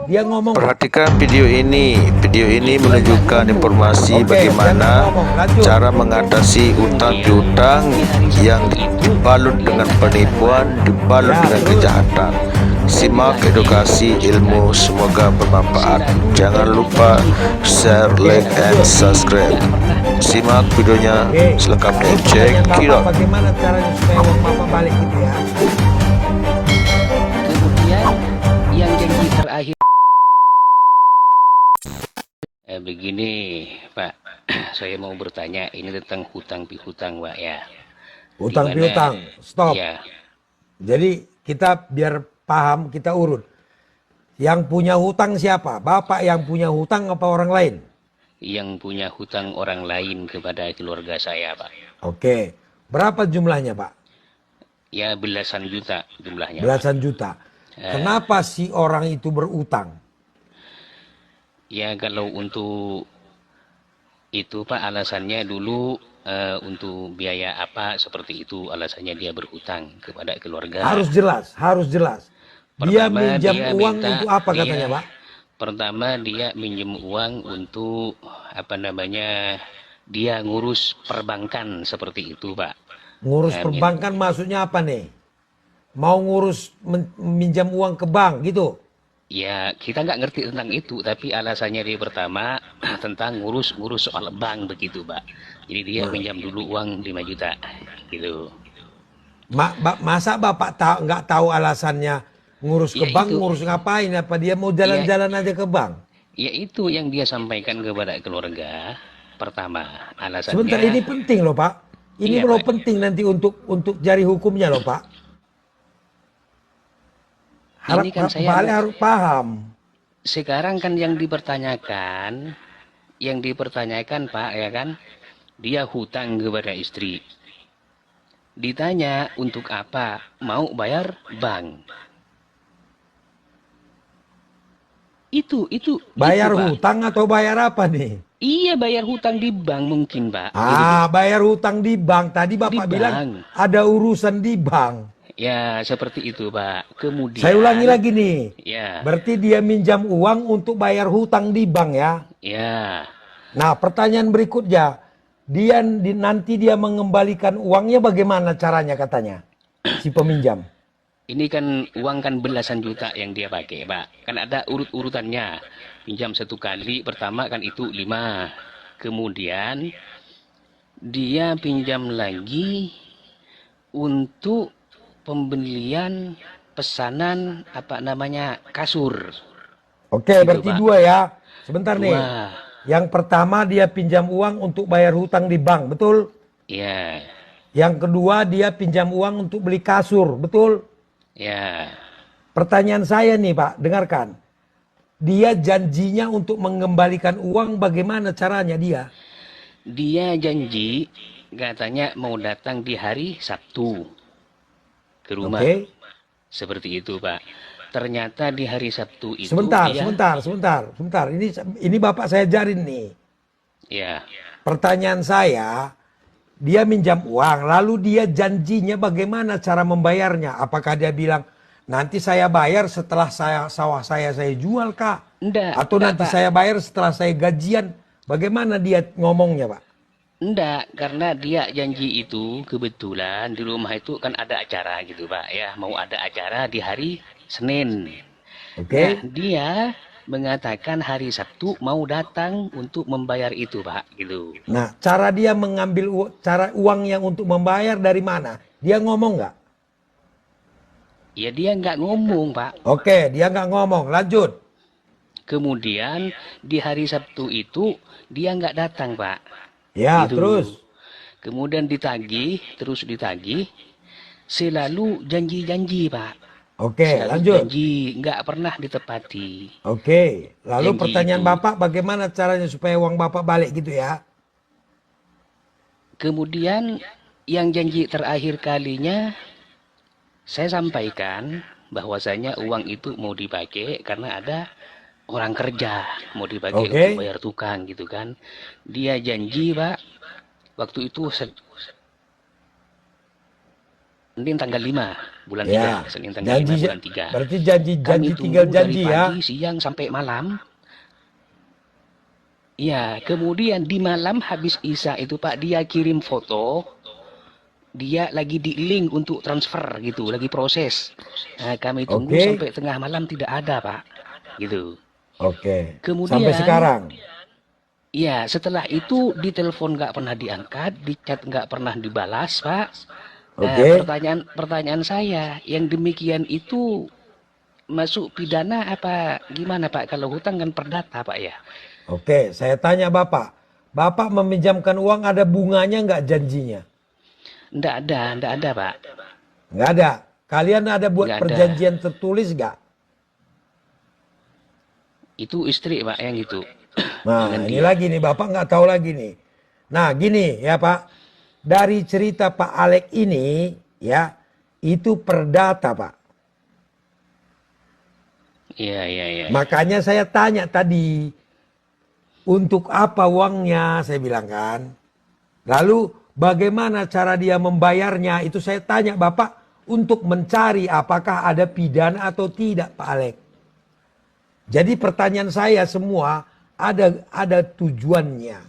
Dia ngomong. Perhatikan video ini. Video ini menunjukkan informasi bagaimana cara mengatasi utang piutang yang dibalut dengan penipuan, dibalut dengan kejahatan. Simak edukasi ilmu, semoga bermanfaat. Jangan lupa share, like, and subscribe. Simak videonya selengkapnya. Check it out. Bagaimana caranya supaya uang Bapak balik gitu ya? Kemudian yang janji terakhir begini Pak, saya mau bertanya ini tentang hutang piutang Pak ya. Hutang piutang, stop. Ya. Jadi kita biar paham, kita urut. Yang punya hutang siapa? Bapak yang punya hutang apa orang lain? Yang punya hutang orang lain kepada keluarga saya Pak. Oke, berapa jumlahnya Pak? Ya belasan juta jumlahnya. Belasan juta. Kenapa si orang itu berutang? Ya kalau untuk itu Pak alasannya dulu untuk biaya apa seperti itu alasannya dia berhutang kepada keluarga. Harus jelas, harus jelas. Dia Pertama, minjam dia uang minta, untuk apa katanya Pak? Pertama dia minjem uang untuk apa namanya dia ngurus perbankan seperti itu Pak. Ngurus perbankan maksudnya apa nih? Mau ngurus minjam uang ke bank gitu? Ya kita nggak ngerti tentang itu tapi alasannya dia pertama tentang ngurus soal bank begitu Pak. Jadi dia minjam dulu uang 5 juta gitu. Masa Bapak nggak tahu alasannya ngurus ke bank, ngurus ngapain? Apa dia mau jalan-jalan aja ke bank? Ya itu yang dia sampaikan kepada keluarga. Pertama alasannya. Sebentar, ini penting loh Pak. Ini loh penting nanti untuk jari hukumnya loh Pak. Ini kan saya harus paham. Sekarang kan yang dipertanyakan Pak ya kan, dia hutang kepada istri. Ditanya untuk apa? Mau bayar bank. Itu Bayar itu, hutang atau bayar apa nih? Iya bayar hutang di bank mungkin Pak. Bayar hutang di bank. Tadi Bapak bilang ada urusan di bank. Ya seperti itu Pak. Kemudian saya ulangi lagi nih. Ya. Berarti dia minjam uang untuk bayar hutang di bank ya? Ya. Nah pertanyaan berikutnya, nanti dia mengembalikan uangnya bagaimana caranya katanya si peminjam? Ini kan uang kan belasan juta yang dia pakai Pak. Kan ada urut-urutannya. Pinjam 1 kali pertama kan itu 5. Kemudian dia pinjam lagi untuk pembelian pesanan apa namanya kasur. Oke, gitu, berarti Pak. 2 ya. Sebentar 2. Nih. Yang pertama dia pinjam uang untuk bayar hutang di bank, betul? Iya. Yang kedua dia pinjam uang untuk beli kasur, betul? Ya. Pertanyaan saya nih Pak, dengarkan. Dia janjinya untuk mengembalikan uang bagaimana caranya dia? Dia janji katanya mau datang di hari Sabtu ke rumah. Seperti itu Pak. Ternyata di hari Sabtu itu Sebentar. Ini Bapak saya ajarin nih. Ya. Pertanyaan saya, dia minjam uang, lalu dia janjinya bagaimana cara membayarnya? Apakah dia bilang nanti saya bayar setelah sawah saya jual kah? Enggak. Atau nanti Pak, saya bayar setelah saya gajian? Bagaimana dia ngomongnya Pak? Enggak, karena dia janji itu kebetulan di rumah itu kan ada acara gitu Pak ya. Mau ada acara di hari Senin. Nah, dia mengatakan hari Sabtu mau datang untuk membayar itu Pak gitu. Nah, cara dia mengambil uang yang untuk membayar dari mana? Dia ngomong nggak? Ya dia nggak ngomong Pak. Oke, dia nggak ngomong. Lanjut. Kemudian di hari Sabtu itu dia nggak datang Pak. Ya, gitu. Terus? Kemudian terus ditagih, selalu janji-janji Pak. Oke, lanjut. Janji, nggak pernah ditepati. Oke, lalu Janji pertanyaan itu. Bapak bagaimana caranya supaya uang Bapak balik gitu ya? Kemudian yang janji terakhir kalinya, saya sampaikan bahwasanya uang itu mau dipakai karena ada orang kerja mau dipakai untuk bayar tukang gitu kan. Dia janji Pak waktu itu Senin tanggal 5 bulan Ya, 3, Senin tanggal 5 bulan 3. berarti janji Kami tinggal tunggu janji dari ya. pagi, siang sampai malam. Ya, kemudian di malam habis Isya itu Pak, dia kirim foto, dia lagi di link untuk transfer gitu, lagi proses. Nah, kami tunggu Oke. sampai tengah malam tidak ada Pak, gitu. Oke. Kemudian, Sampai sekarang. ya setelah itu ditelepon nggak pernah diangkat, di chat nggak pernah dibalas Pak. Nah, Oke. pertanyaan saya, yang demikian itu masuk pidana apa gimana Pak? Kalau hutang kan perdata Pak ya? Oke, saya tanya Bapak. Bapak meminjamkan uang ada bunganya nggak janjinya? Nggak ada Pak. Nggak ada. Kalian ada buat Nggak ada. perjanjian tertulis nggak? Itu istri Pak yang itu. Nah, Dengan ini dia. lagi nih Bapak nggak tahu lagi nih. Nah, gini ya Pak. Dari cerita Pak Alek ini ya, itu perdata Pak. Iya. Makanya saya tanya tadi, untuk apa uangnya, saya bilang kan. Lalu bagaimana cara dia membayarnya, itu saya tanya Bapak untuk mencari apakah ada pidana atau tidak Pak Alek. Jadi pertanyaan saya semua ada tujuannya.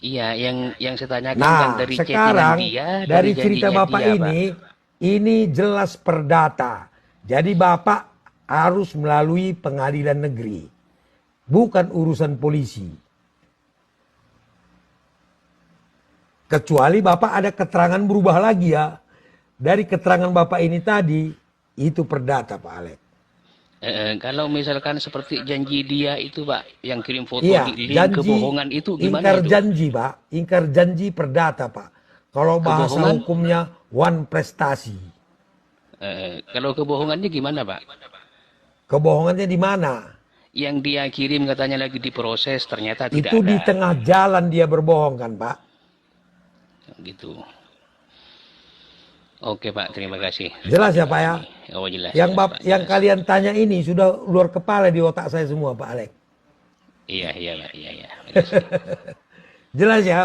Iya, yang saya tanyakan kan Nah, dari sekarang chattingan dia, dari cerita janjinya Bapak dia, ini jelas perdata. Jadi Bapak harus melalui pengadilan negeri. Bukan urusan polisi. Kecuali Bapak ada keterangan berubah lagi ya. Dari keterangan Bapak ini tadi, itu perdata Pak Alek. Kalau misalkan seperti janji dia itu Pak, yang kirim foto Iya, di link kebohongan itu gimana ingkar itu? janji Pak. Ingkar janji perdata Pak. Kalau bahasa Kebohongan? hukumnya one prestasi. Kalau kebohongannya gimana Pak? Kebohongannya di mana? Yang dia kirim katanya lagi diproses, ternyata tidak Itu ada. di tengah jalan dia berbohong kan Pak? Gitu. Oke Pak, terima kasih. Jelas ya Pak ya? Oh jelas. Yang jelas, Pak, yang jelas. kalian tanya ini sudah luar kepala di otak saya semua Pak Alek. Iya Pak, iya. Jelas. Jelas ya?